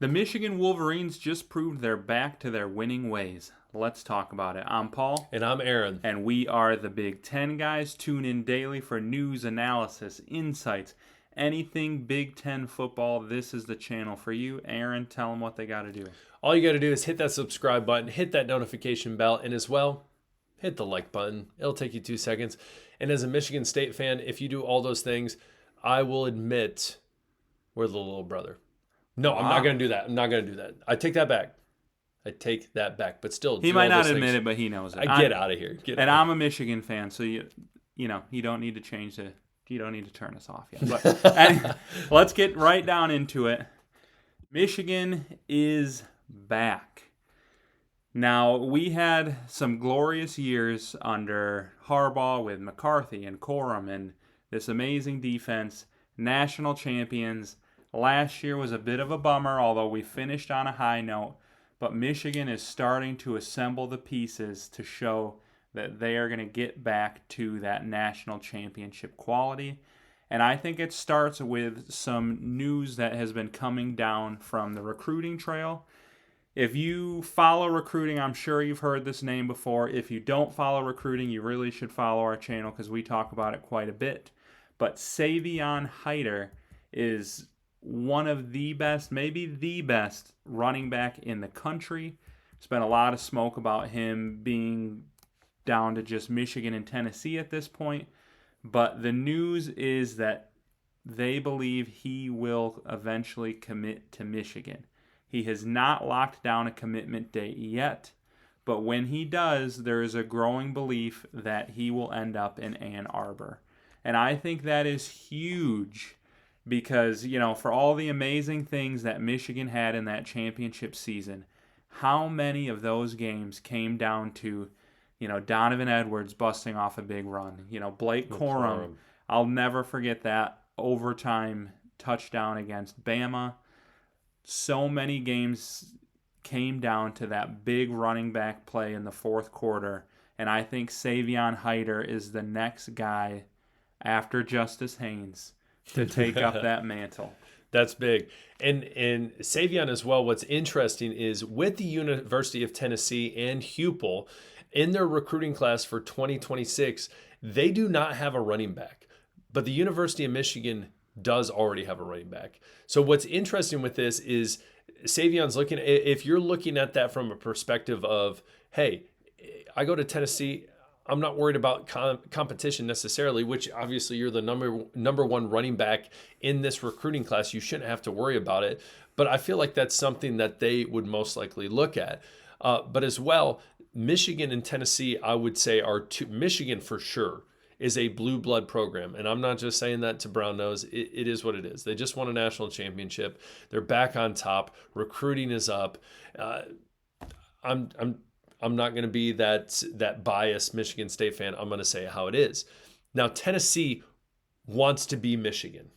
The Michigan Wolverines just proved they're back to their winning ways. Let's talk about it. I'm Paul. And I'm Aaron. And we are the Big Ten guys. Tune in daily for news, analysis, insights, anything Big Ten football. This is the channel for you. Aaron, tell them what they got to do. All you got to do is hit that subscribe button, hit that notification bell, and as well, hit the like button. It'll take you 2 seconds. And as a Michigan State fan, if you do all those things, I will admit we're the little brother. No, I'm not going to do that. I'm not going to do that. I take that back. But still, he might not admit it, but he knows it. Get out of here. I'm a Michigan fan, so you don't need to change the. You don't need to turn us off yet. But let's get right down into it. Michigan is back. Now, we had some glorious years under Harbaugh with McCarthy and Corum and this amazing defense, national champions. Last year was a bit of a bummer, although we finished on a high note. But Michigan is starting to assemble the pieces to show that they are going to get back to that national championship quality. And I think it starts with some news that has been coming down from the recruiting trail. If you follow recruiting, I'm sure you've heard this name before. If you don't follow recruiting, you really should follow our channel because we talk about it quite a bit. But Savion Hyder is one of the best, maybe the best running back in the country. There's been a lot of smoke about him being down to just Michigan and Tennessee at this point. But the news is that they believe he will eventually commit to Michigan. He has not locked down a commitment date yet, but when he does, there is a growing belief that he will end up in Ann Arbor. And I think that is huge because, for all the amazing things that Michigan had in that championship season, how many of those games came down to Donovan Edwards busting off a big run. Blake Corum. I'll never forget that overtime touchdown against Bama. So many games came down to that big running back play in the fourth quarter. And I think Savion Hyder is the next guy after Justice Haynes to take up that mantle. That's big. And Savion as well, what's interesting is with the University of Tennessee and Hupel, in their recruiting class for 2026, they do not have a running back. But the University of Michigan does already have a running back. So what's interesting with this is Savion's looking, if you're looking at that from a perspective of, hey, I go to Tennessee, I'm not worried about competition necessarily, which obviously you're the number one running back in this recruiting class. You shouldn't have to worry about it. But I feel like that's something that they would most likely look at. But as well, Michigan and Tennessee, I would say, are two. Michigan for sure is a blue blood program. And I'm not just saying that to brown nose. It is what it is. They just won a national championship. They're back on top. Recruiting is up. I'm not going to be that biased Michigan State fan. I'm going to say how it is. Now, Tennessee wants to be Michigan.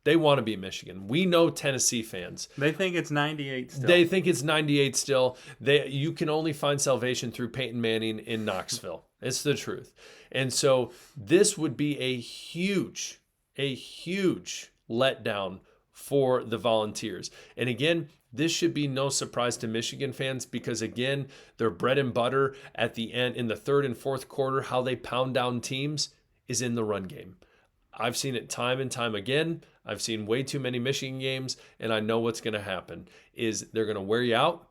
They want to be Michigan. We know Tennessee fans. They think it's 98 still. They think it's 98 still. You can only find salvation through Peyton Manning in Knoxville. It's the truth. And so this would be a huge letdown for the Volunteers. And again, this should be no surprise to Michigan fans because, again, their bread and butter at the end in the third and fourth quarter, how they pound down teams is in the run game. I've seen it time and time again. I've seen way too many Michigan games, and I know what's going to happen is they're going to wear you out,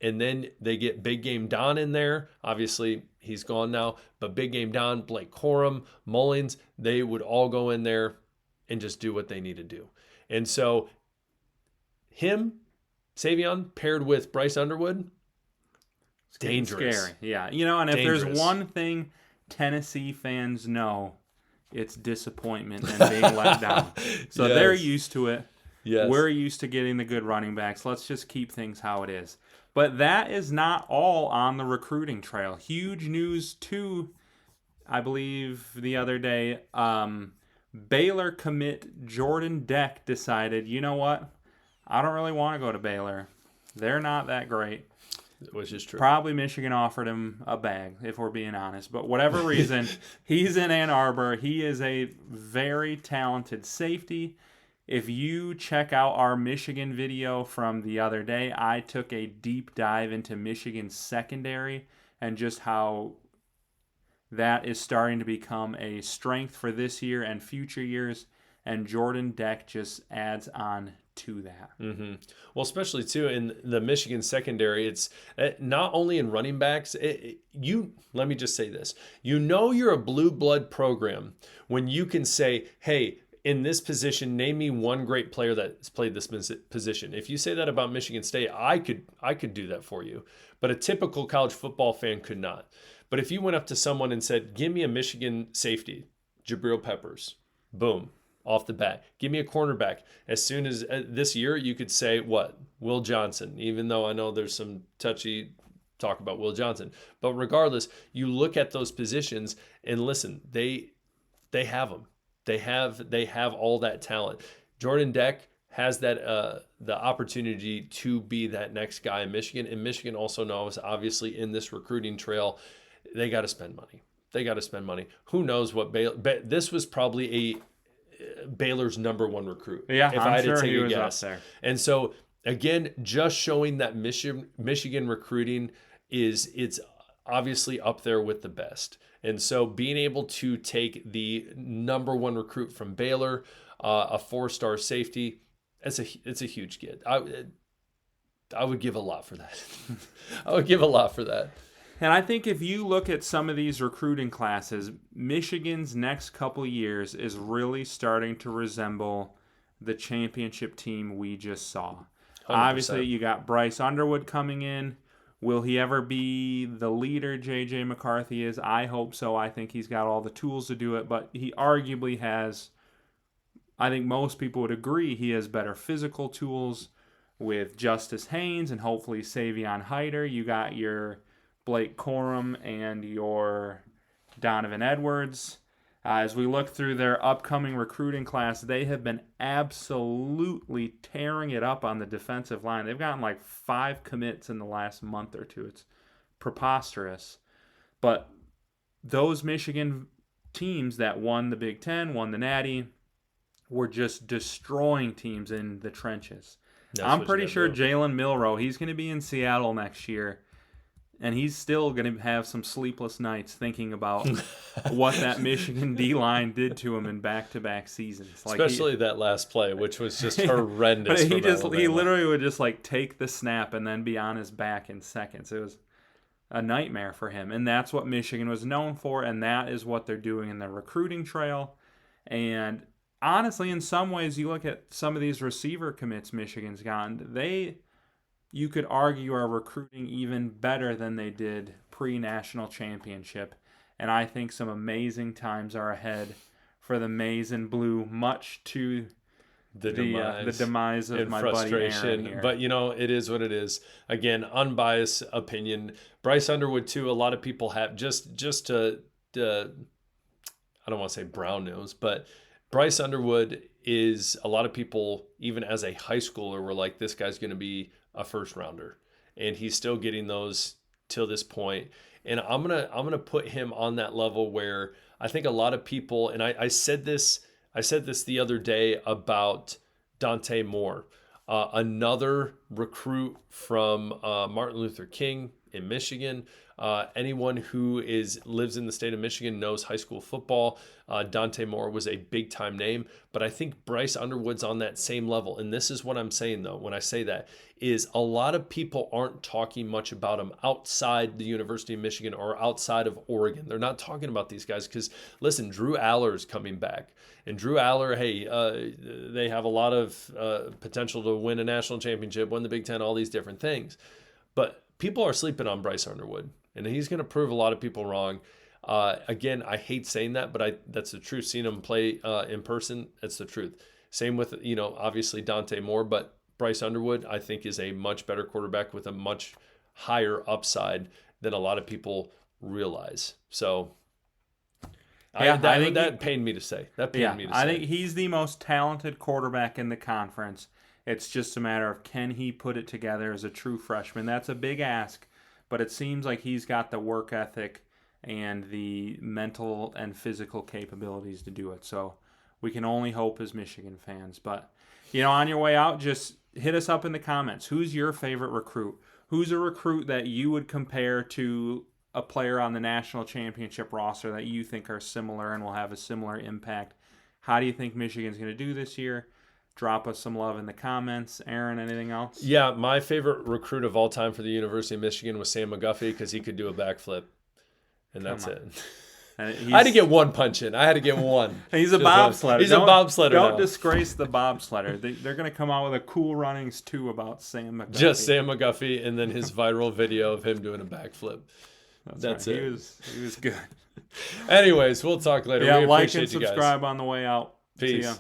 and then they get Big Game Don in there. Obviously, he's gone now, but Big Game Don, Blake Corum, Mullins, they would all go in there and just do what they need to do. And so him, Savion, paired with Bryce Underwood, dangerous. Scary. Yeah. And if there's one thing Tennessee fans know, it's disappointment and being let down. So They're used to it. Yes. We're used to getting the good running backs. Let's just keep things how it is. But that is not all on the recruiting trail. Huge news, too, I believe, the other day. Baylor commit Jordan Deck decided, you know what? I don't really want to go to Baylor. They're not that great. Which is true. Probably Michigan offered him a bag, if we're being honest. But whatever reason, he's in Ann Arbor. He is a very talented safety. If you check out our Michigan video from the other day, I took a deep dive into Michigan's secondary and just how that is starting to become a strength for this year and future years. And Jordan Deck just adds on to that. Mm-hmm. Well, especially too in the Michigan secondary, it's not only in running backs. Let me just say this: you're a blue blood program when you can say, "Hey, in this position, name me one great player that's played this position." If you say that about Michigan State, I could do that for you, but a typical college football fan could not. But if you went up to someone and said, "Give me a Michigan safety, Jabril Peppers," boom. Off the bat. Give me a cornerback. As soon as this year, you could say, what? Will Johnson, even though I know there's some touchy talk about Will Johnson. But regardless, you look at those positions and listen, they have them. They have all that talent. Jordan Deck has that the opportunity to be that next guy in Michigan. And Michigan also knows, obviously, in this recruiting trail, they got to spend money. Who knows what this was probably a Baylor's number one recruit. Yeah, if I'm I had sure to take he a was guess. up there. And so again, just showing that Michigan recruiting it's obviously up there with the best. And so being able to take the number one recruit from Baylor, a 4-star safety, it's a huge get. I would give a lot for that. I would give a lot for that. And I think if you look at some of these recruiting classes, Michigan's next couple years is really starting to resemble the championship team we just saw. 100%. Obviously, you got Bryce Underwood coming in. Will he ever be the leader J.J. McCarthy is? I hope so. I think he's got all the tools to do it, but he arguably has, I think most people would agree, he has better physical tools with Justice Haynes and hopefully Savion Hyder. You got your Blake Corum and your Donovan Edwards. As we look through their upcoming recruiting class, they have been absolutely tearing it up on the defensive line. They've gotten like 5 commits in the last month or two. It's preposterous. But those Michigan teams that won the Big Ten, won the Natty, were just destroying teams in the trenches. I'm pretty sure Jalen Milroe, he's going to be in Seattle next year. And he's still going to have some sleepless nights thinking about what that Michigan D-line did to him in back-to-back seasons. Especially that last play, which was just horrendous. But he literally would just like take the snap and then be on his back in seconds. It was a nightmare for him. And that's what Michigan was known for, and that is what they're doing in their recruiting trail. And honestly, in some ways, you look at some of these receiver commits Michigan's gotten, you could argue are recruiting even better than they did pre-national championship. And I think some amazing times are ahead for the Maize and Blue, much to the demise of my frustration. Buddy Aaron here. But, it is what it is. Again, unbiased opinion. Bryce Underwood, too, a lot of people have, just to I don't want to say brown nose, but Bryce Underwood is, a lot of people, even as a high schooler, were like, this guy's going to be a first rounder, and he's still getting those till this point. And I'm gonna put him on that level where I think a lot of people, and I said this the other day about Dante Moore, another recruit from Martin Luther King in Michigan. Anyone who lives in the state of Michigan knows high school football. Dante Moore was a big time name, but I think Bryce Underwood's on that same level. And this is what I'm saying though, when I say that, is a lot of people aren't talking much about him outside the University of Michigan or outside of Oregon. They're not talking about these guys because, listen, Drew Aller is coming back. And Drew Aller, they have a lot of potential to win a national championship, win the Big Ten, all these different things. But people are sleeping on Bryce Underwood, and he's going to prove a lot of people wrong. Again, I hate saying that, but that's the truth. Seeing him play in person, that's the truth. Same with, obviously Dante Moore, but Bryce Underwood, I think, is a much better quarterback with a much higher upside than a lot of people realize. So that pained me to say. I think he's the most talented quarterback in the conference. It's just a matter of, can he put it together as a true freshman? That's a big ask, but it seems like he's got the work ethic and the mental and physical capabilities to do it. So we can only hope as Michigan fans. But On your way out, just hit us up in the comments. Who's your favorite recruit? Who's a recruit that you would compare to a player on the national championship roster that you think are similar and will have a similar impact? How do you think Michigan's going to do this year? Drop us some love in the comments. Aaron, anything else? Yeah, my favorite recruit of all time for the University of Michigan was Sam McGuffey because he could do a backflip. And that's it. I had to get one punch in. I had to get one. He's a bobsledder. He's a bobsledder. Don't disgrace the bobsledder. They're going to come out with a Cool Runnings 2 about Sam McGuffey. Just Sam McGuffey and then his viral video of him doing a backflip. That's right. it. He was good. Anyways, we'll talk later. Yeah, we like appreciate and you guys. subscribe on the way out. Peace. See ya.